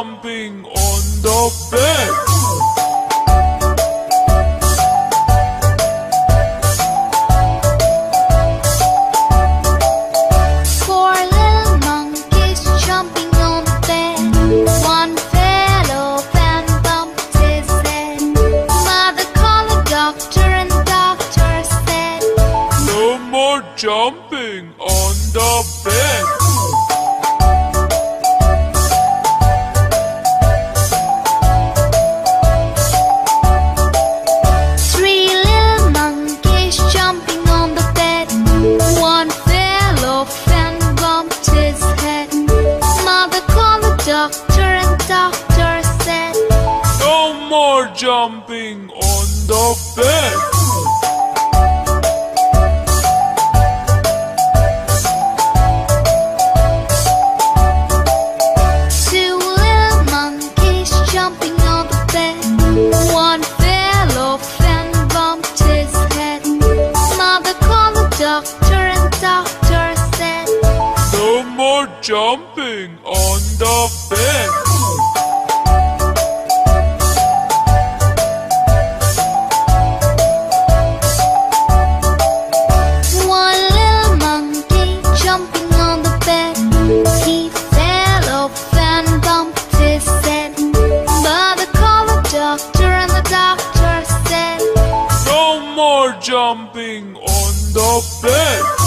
jumping on the bed. Four little monkeys jumping on the bed. One fell off and bumped his head. Mother called the doctor and the doctor said, No more jumping on the bed. Three little monkeys jumping on the bed. One fell off and bumped his head. Mother called the doctor and the doctor said, No more jumping on the bed. Two little monkeys jumping on the bed. One fell off and bumped his head. Mother called the doctor and the doctor said, No more jumping on the bed. One little monkey jumping on the bed. He fell off and bumped his head. Mother called the doctor and the doctor said, No more jumping on the bed.